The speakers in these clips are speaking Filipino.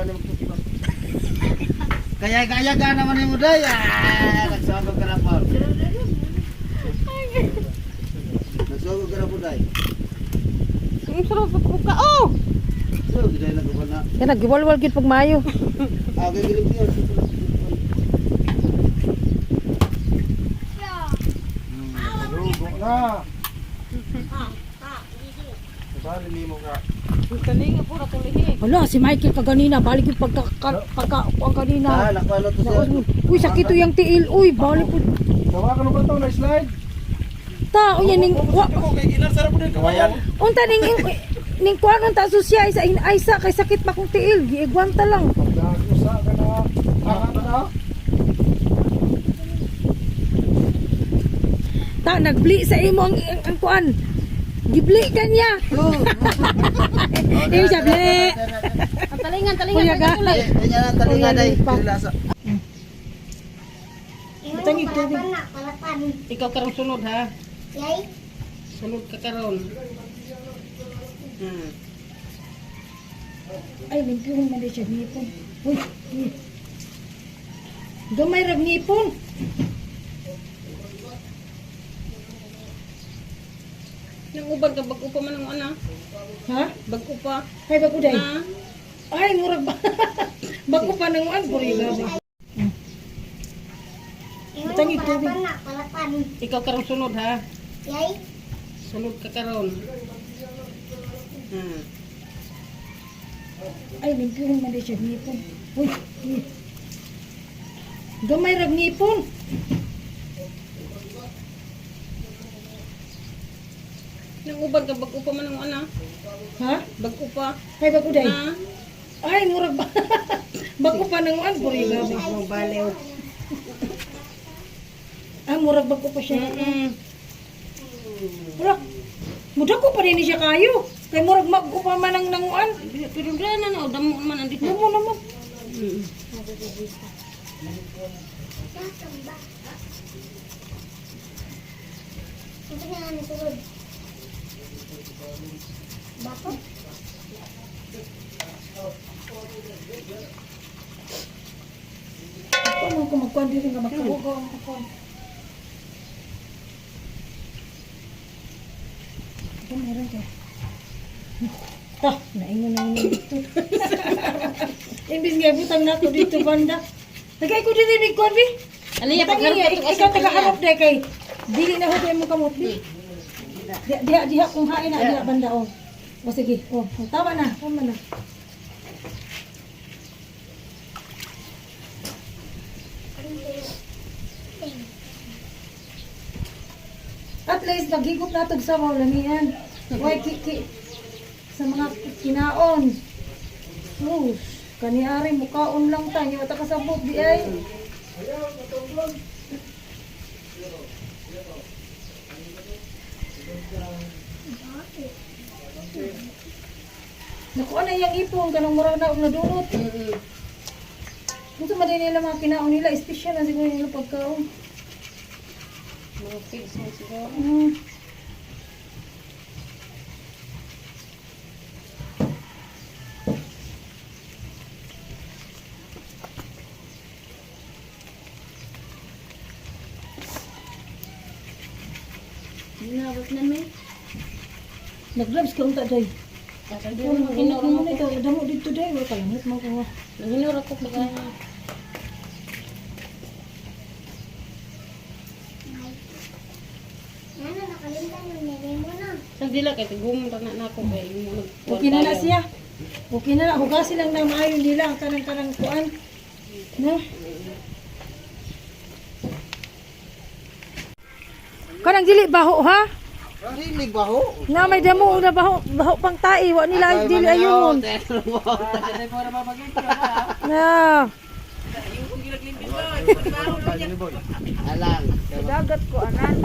gani magtutubas. Kaya ka naman ni mo day. Nagsugod ka na po. Nagsugod ka na po day. Ang sarap pagkuka. Oh! So, giday na ko na. Kaya nagiwalwal gid pag maayo. Okay, gilim niyo. Rugo na. Bali ni mo ka. Kalinga pura tulihi. Wala si Michael kaganina balik yung pagka ang kanina. Nakalo to siya. Uy sakit to yung tiil. Uy balik po. Gawa ka na ba to na slide? Ta o yan ning Kay ginar sarap din kawayan. unta ning kuan unta susya isa kay sakit pa kong tiil. Giigwanta lang. Usa ka na. Na. Ta nagbli sa imo ang kuan. Gibli kanya. Iyo siya bli. Talingan Kanya na talinga day. Lasa. Tangi tubig. Ikaw karong sunod ha. Yay. Sunod ka karon. Ay, nagpihon man din siya ngipon. Uy. Gamay rag ngipon. Nang uban ka bag-upa man ang ana. Ha? Bag-upa. Ay, bago day. Ha? Ay, murag ba? Bago pa nang uan, puri gabi. Tangi tubig. Ikaw karong sunod ha. Yay. Sunod ka karon. Ay, nagpihon man din siya ngipon. Uy. Gamay rag ngipon. Nang uban ka bag-upa man ang ana. Ha? Bag-upa. Ay, bago day. Ha? Ay, murag ba? Bago pa nang uan, puri gabi. Mo balew. Ah, murag bago pa siya. Wala. Muda ko pa rin siya kayo. Kay murag magko pa man ang nanguan. Pero na na damo man andito. Damo naman. Ito nga ano sunod. Bakit? Paano ko magkuhan din nga magkahugaw ang kukuhan? Ito meron ka. Ta, naingon na yun dito. Imbis nga butang na ako dito banda. Tagay ko dito ni Kuan, Bi. Aliya pag Ikaw tagaharap dahil kay dili na hugay mo kamot, Bi. Diha kung hain na diha banda, oh. O sige, oh. Tama na. At least naghigop na ito sa lamian. Why sa mga kinaon. Oh, kaniari mukaon lang tayo at kasabot di ay. Nakuha na yung ipon kanang murag na nadurot. Ito madali nila mga kinaon nila, espesyal na siguro nila pagkaon. mga pigs mo siguro. Ginabot namin. Nag-gloves ka unta day. Hinura Ano mo na ito? ko. Damo dito day. Wala kalamit mo ko. Hinura ko pag Ano, nakalimutan yung nilay mo na. sa dila kay tigumon na na ako kay mo Okay na na siya. Okay na na. Hugasin lang na maayo nila ang kanang kuan. No? Kanang dili baho ha? Rinig ba ho? Nga may damo na baho pang tai. Wa nila dili ayun. Na. Alang. Dagat ko anan.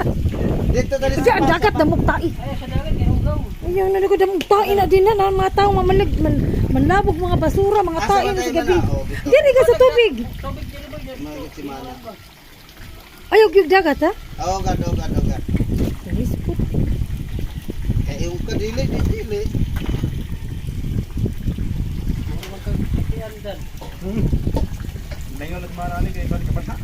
Dito dali Diyan dagat damog tai. Ayun na ko damog tai na din na mga tao mamalig manlabog mga basura, mga tai na sa gabi. Diri ka sa tubig. Magsimana. Ayaw gyud dagat ha? Ogad. Lispot. Kaya yung kadili, dili. London. Ngayon at marami kayo balik ka pa.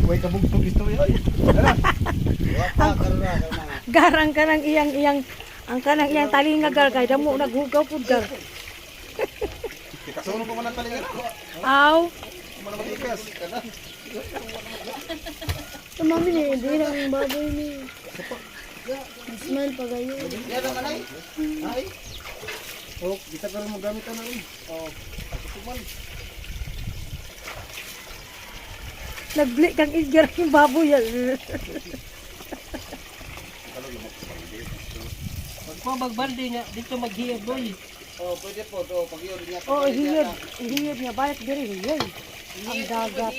Uy, kabugtog ito yun. Wapa, karuna. Garang kanang iyang ang kanang iyang talingagal kay damo naghugaw pud gar. Kasuno pa man ang talingan. Aw. Mana matikas. Tumami niya, hindi lang baboy ni. Smell pa gayo. Yan naman ay. Ay. Oh, kita karon mo gamit ana rin. Oh. Nagbli kang Edgar yung baboy yan. Magbalde niya, dito maghiyag boy. Oh, pwede po to pag yun niya. Oh, hiyod niya balik diri yun. Ang dagat.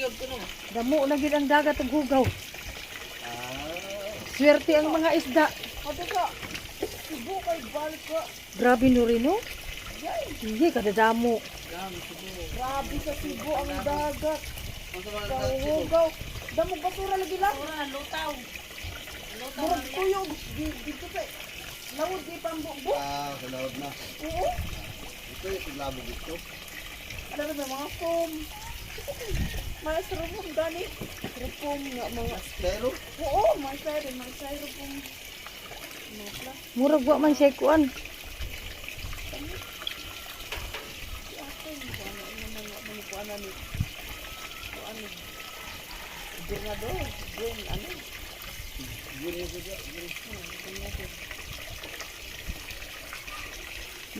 Damo na gid ang dagat ug hugaw. Swerte ang mga isda. Grabe no rin, no? Hindi, kada damo. Grabe sa Cebu ang dagat. Hugaw. Damo basura lagi lang. Lutaw. Murag tuyog. Dito pa. Lawod di pambukbo. Ah, sa loob na. Oo. Ito yung paglabog ito. Alam mo mga foam. Maestro mo dani. Foam nga mga. Pero, Oo, may styro foam. Murag wa man siya kuan.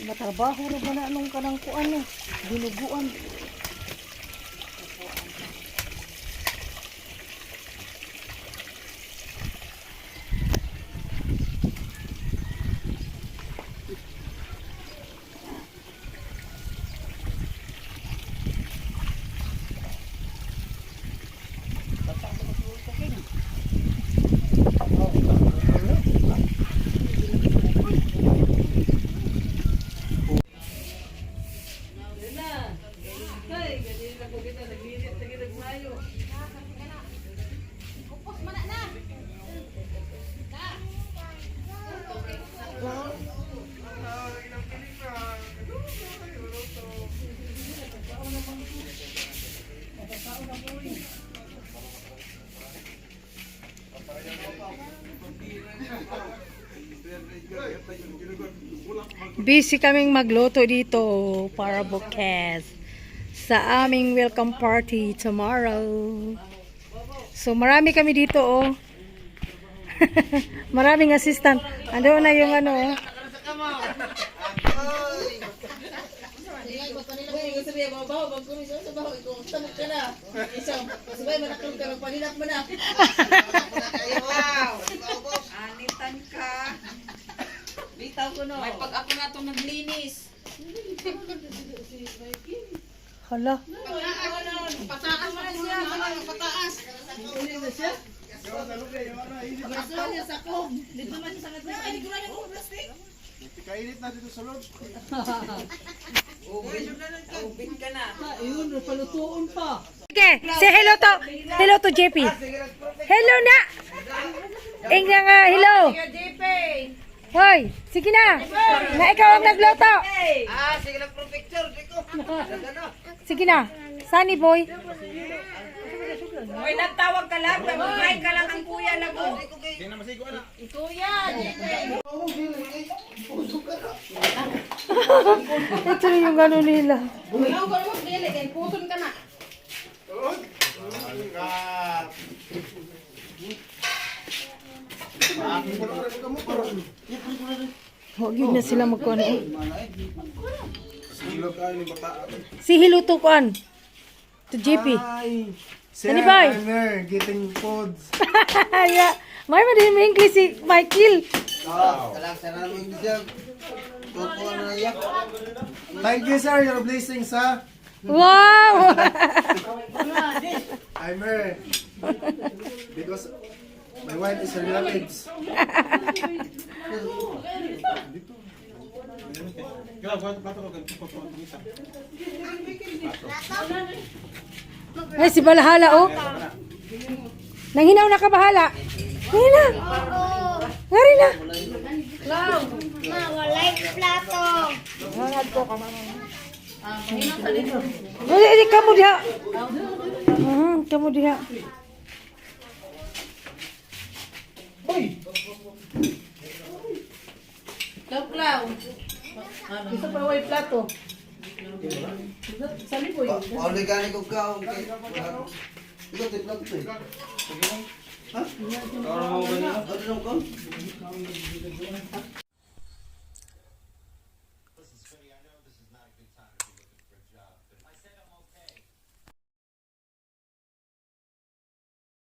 Matrabaho rin ba na anong kanang kuan eh. Dinuguan. Busy kaming magluto dito para bukas sa aming welcome party tomorrow. So marami kami dito oh. Maraming assistant. Ando na yung ano oh. Anitan ka. Bitaw ko no. May pag ako na itong naglinis. Hala. Pataas mo na siya. Pataas. Gusto niya sa kog. Dito man sa katla. Ay, dito na yung plastic. Kainit na dito sa loob. Ubit ka na. Okay, say hello to JP. Hello na. Ingna nga hello. Hoy, sige na. Na ikaw ang nagluto. ah, sige lang pro picture, dito. Sige na. Sunny boy. Uy, nagtawag ka lang. Nagtawag ka lang ang kuya lago. Di na masigo ana. Ito rin yung ano nila. Ikaw ko naman dili. Kaya puson ka na. Huwag yun na sila magkuhan. Silo ka ni bata. Si Hiluto kuhan. To JP. Sir, Ano ba? I'm here getting foods. Yeah. May madin mo English si Michael. Oh, kalang sana naman yung siya. Tutuan na yan. Thank you sir, your blessings ha. Wow! I'm here because my wife is a relatives. Ay, si Balahala, oh. Nanghinaw na ka, Bahala. Ngari na. Ngari na. Ma, walay plato. Hangad ko ka man. Hinang sa dito. Ay, kamu diha. Kamu diha. Klaw. Isa pa way plato. Sa lipoy. Pauli ka ni kong kaong kay. Ikaw tiplag to eh. Ha? Ano mo ba niya? Ano ko?